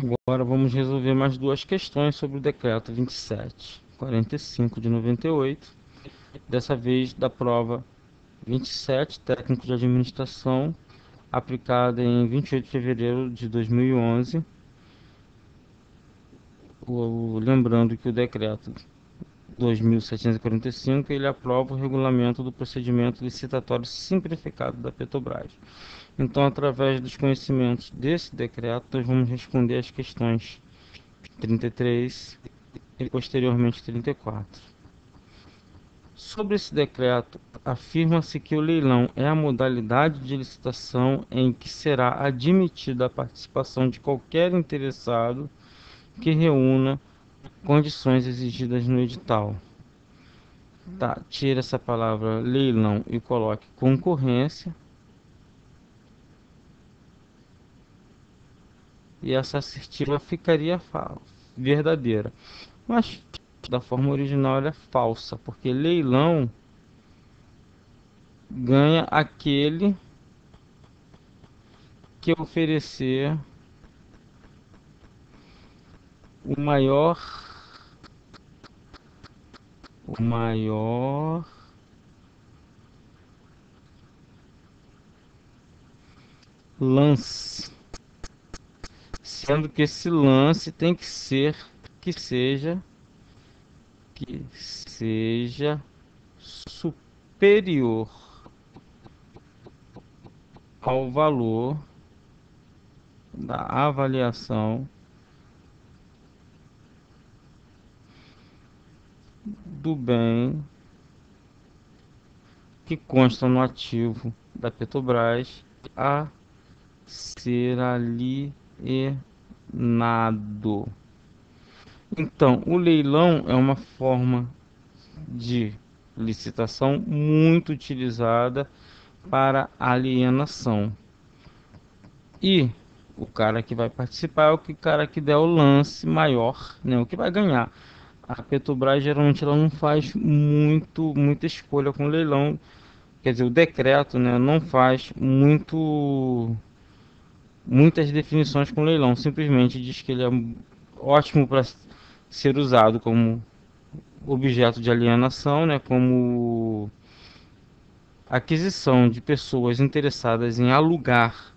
Agora vamos resolver mais duas questões sobre o decreto 2745 de 98, dessa vez da prova 27, técnico de administração, aplicada em 28 de fevereiro de 2011. Lembrando que o decreto 2745 ele aprova o regulamento do procedimento licitatório simplificado da Petrobras. Então, através dos conhecimentos desse decreto, nós vamos responder as questões 33 e posteriormente 34. Sobre esse decreto, afirma-se que o leilão é a modalidade de licitação em que será admitida a participação de qualquer interessado que reúna condições exigidas no edital. Tá, tira essa palavra leilão e coloque concorrência. E essa assertiva ficaria verdadeira. Mas da forma original ela é falsa, porque leilão ganha aquele que oferecer o maior o maior lance, sendo que esse lance tem que ser que seja superior ao valor da avaliação do bem que consta no ativo da Petrobras a ser alienado. Então, o leilão é uma forma de licitação muito utilizada para alienação. E o cara que vai participar é o cara que der o lance maior, né, o que vai ganhar. A Petrobras geralmente ela não faz muita escolha com leilão, quer dizer, o decreto, né, não faz muitas definições com leilão, simplesmente diz que ele é ótimo para ser usado como objeto de alienação, né, como aquisição de pessoas interessadas em alugar,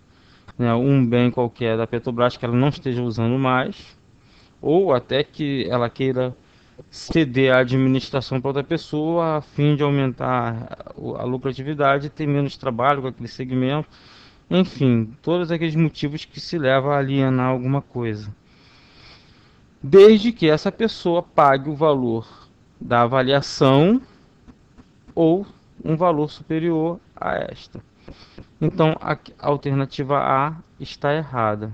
né, um bem qualquer da Petrobras que ela não esteja usando mais, ou até que ela queira ceder a administração para outra pessoa a fim de aumentar a lucratividade e ter menos trabalho com aquele segmento. Enfim, todos aqueles motivos que se levam a alienar alguma coisa. Desde que essa pessoa pague o valor da avaliação ou um valor superior a esta. Então, a alternativa A está errada.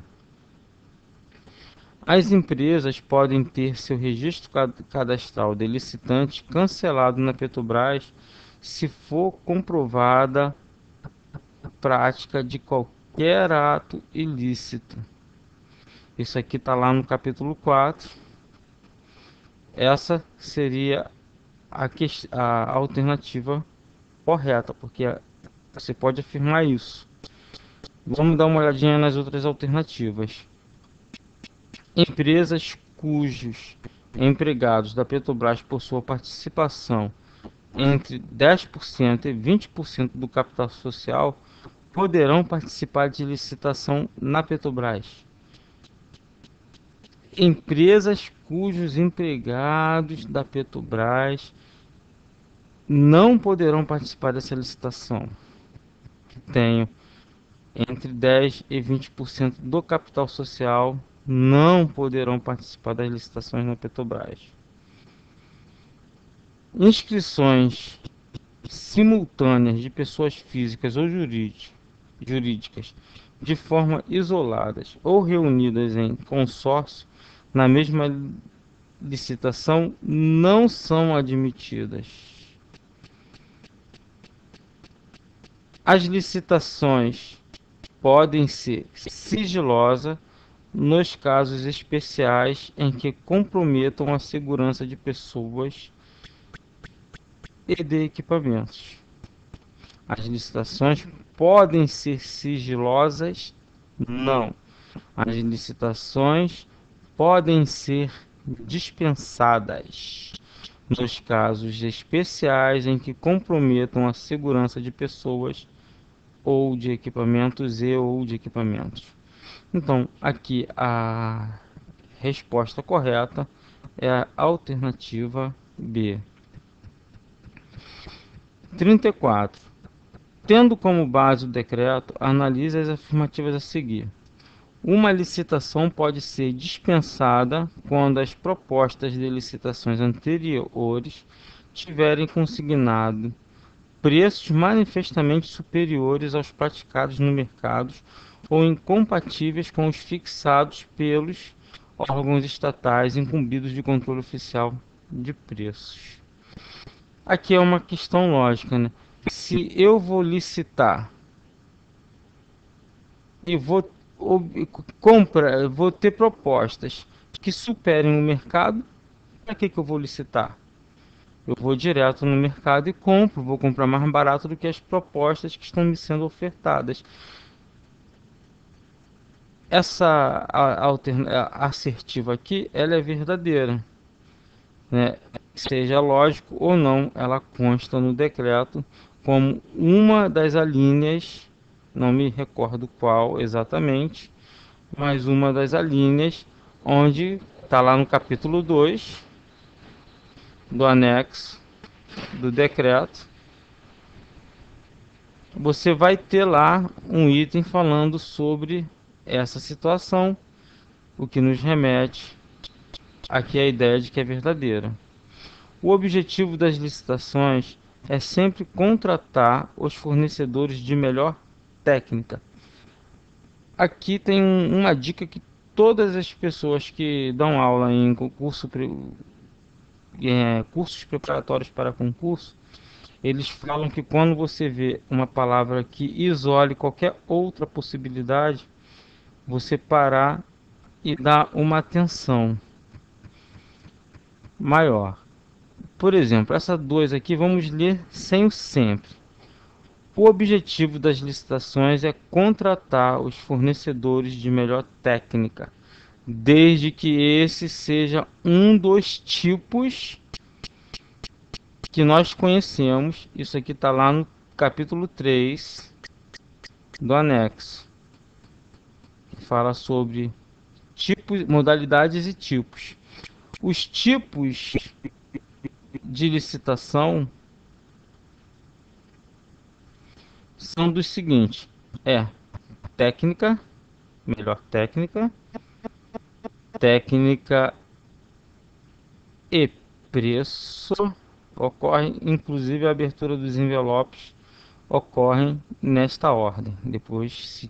As empresas podem ter seu registro cadastral de licitante cancelado na Petrobras se for comprovada a prática de qualquer ato ilícito. Isso aqui está lá no capítulo 4. Essa seria a alternativa correta, porque você pode afirmar isso. Vamos dar uma olhadinha nas outras alternativas. Empresas cujos empregados da Petrobras possuam participação entre 10% e 20% do capital social poderão participar de licitação na Petrobras. Empresas cujos empregados da Petrobras não poderão participar dessa licitação. Tenho entre 10 e 20% do capital social não poderão participar das licitações na Petrobras. Inscrições simultâneas de pessoas físicas ou jurídicas de forma isoladas ou reunidas em consórcio na mesma licitação não são admitidas. As licitações podem ser sigilosas nos casos especiais em que comprometam a segurança de pessoas e de equipamentos. As licitações podem ser sigilosas? Não. As licitações podem ser dispensadas nos casos especiais em que comprometam a segurança de pessoas ou de equipamentos ou de equipamentos. Então, aqui a resposta correta é a alternativa B. 34. Tendo como base o decreto, analise as afirmativas a seguir. Uma licitação pode ser dispensada quando as propostas de licitações anteriores tiverem consignado preços manifestamente superiores aos praticados no mercado ou incompatíveis com os fixados pelos órgãos estatais incumbidos de controle oficial de preços. Aqui é uma questão lógica, né? Se eu vou licitar e vou ter propostas que superem o mercado, para que eu vou licitar? Eu vou direto no mercado e compro, vou comprar mais barato do que as propostas que estão me sendo ofertadas. Essa assertiva aqui, ela é verdadeira, né? Seja lógico ou não, ela consta no decreto como uma das alíneas, não me recordo qual exatamente, mas uma das alíneas onde está lá no capítulo 2 do anexo do decreto. Você vai ter lá um item falando sobre essa situação, o que nos remete aqui à ideia de que é verdadeira. O objetivo das licitações é sempre contratar os fornecedores de melhor técnica. Aqui tem uma dica que todas as pessoas que dão aula em cursos preparatórios para concurso, eles falam que quando você vê uma palavra que isole qualquer outra possibilidade, você parar e dar uma atenção maior. Por exemplo, essa 2 aqui, vamos ler sem o sempre. O objetivo das licitações é contratar os fornecedores de melhor técnica, desde que esse seja um dos tipos que nós conhecemos. Isso aqui está lá no capítulo 3 do anexo, que fala sobre tipos, modalidades e tipos. Os tipos de licitação são dos seguintes: técnica, melhor técnica, técnica e preço. Ocorre inclusive a abertura dos envelopes ocorrem nesta ordem. Depois, se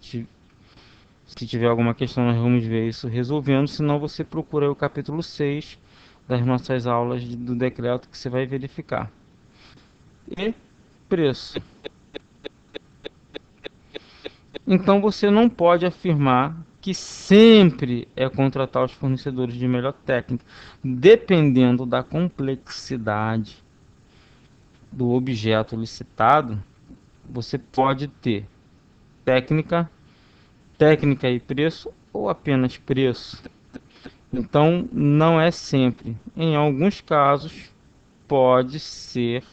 tiver alguma questão, nós vamos ver isso resolvendo. Senão, você procura aí o capítulo 6 das nossas aulas do decreto, que você vai verificar. E preço. Então, você não pode afirmar que sempre é contratar os fornecedores de melhor técnica. Dependendo da complexidade do objeto licitado, você pode ter técnica, técnica e preço, ou apenas preço. Então, não é sempre. Em alguns casos, pode ser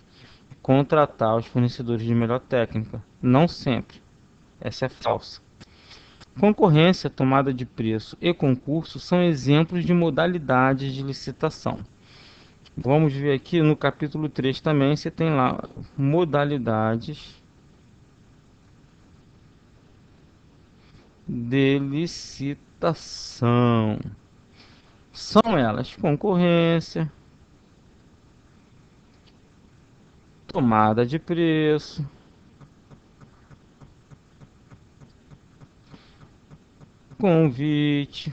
contratar os fornecedores de melhor técnica. Não sempre. Essa é falsa. Concorrência, tomada de preço e concurso são exemplos de modalidades de licitação. Vamos ver aqui no capítulo 3 também, você tem lá modalidades de licitação. São elas: concorrência, tomada de preço, convite,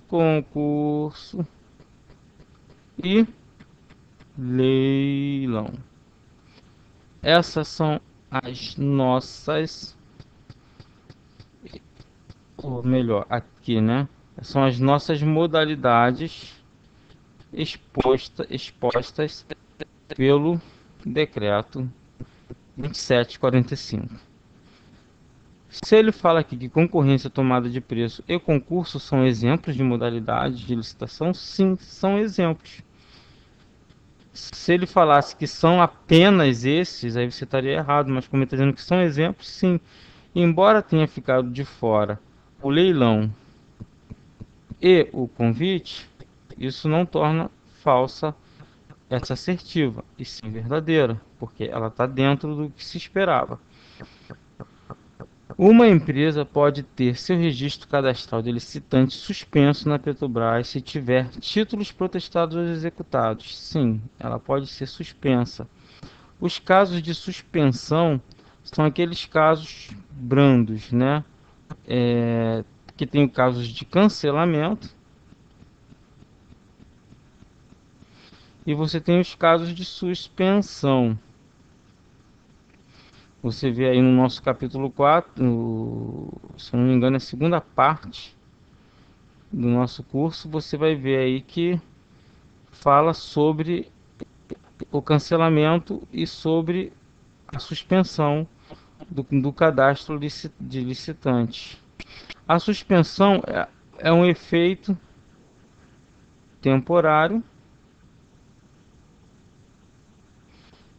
concurso e leilão. Essas são as nossas, ou melhor, aqui, né? São as nossas modalidades expostas pelo decreto 2745. Se ele fala aqui que concorrência, tomada de preço e concurso são exemplos de modalidades de licitação, sim, são exemplos. Se ele falasse que são apenas esses, aí você estaria errado, mas como ele está dizendo que são exemplos, sim. Embora tenha ficado de fora o leilão e o convite, isso não torna falsa essa assertiva, e sim verdadeira, porque ela está dentro do que se esperava. Uma empresa pode ter seu registro cadastral de licitante suspenso na Petrobras se tiver títulos protestados ou executados. Sim, ela pode ser suspensa. Os casos de suspensão são aqueles casos brandos, né? Que tem casos de cancelamento e você tem os casos de suspensão. Você vê aí no nosso capítulo 4, se eu não me engano, é a segunda parte do nosso curso, você vai ver aí que fala sobre o cancelamento e sobre a suspensão do cadastro de licitantes. A suspensão é um efeito temporário.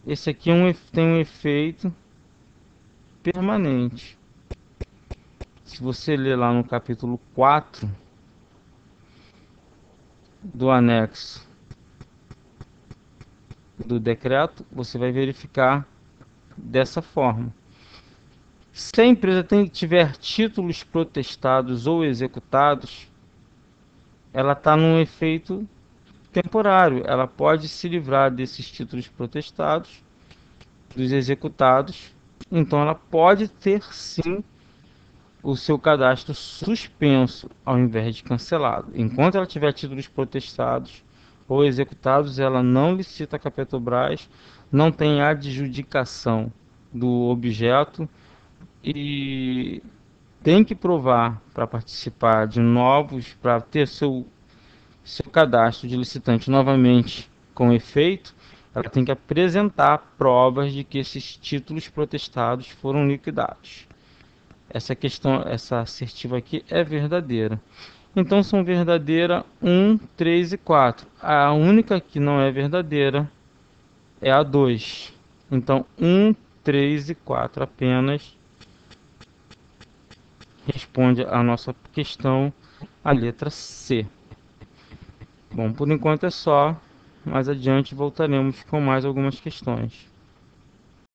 Esse aqui tem um efeito permanente. Se você ler lá no capítulo 4 do anexo do decreto, você vai verificar dessa forma. Se a empresa tiver títulos protestados ou executados, ela está num efeito temporário. Ela pode se livrar desses títulos protestados, dos executados. Então ela pode ter sim o seu cadastro suspenso ao invés de cancelado. Enquanto ela tiver títulos protestados ou executados, ela não licita com a Petrobras, não tem adjudicação do objeto e tem que provar para participar de novos, para ter seu cadastro de licitante novamente com efeito, ela tem que apresentar provas de que esses títulos protestados foram liquidados. Essa questão, essa assertiva aqui é verdadeira. Então são verdadeira 1, 3 e 4. A única que não é verdadeira é a 2. Então 1, 3 e 4 apenas responde a nossa questão, a letra C. Bom, por enquanto é só. Mais adiante voltaremos com mais algumas questões.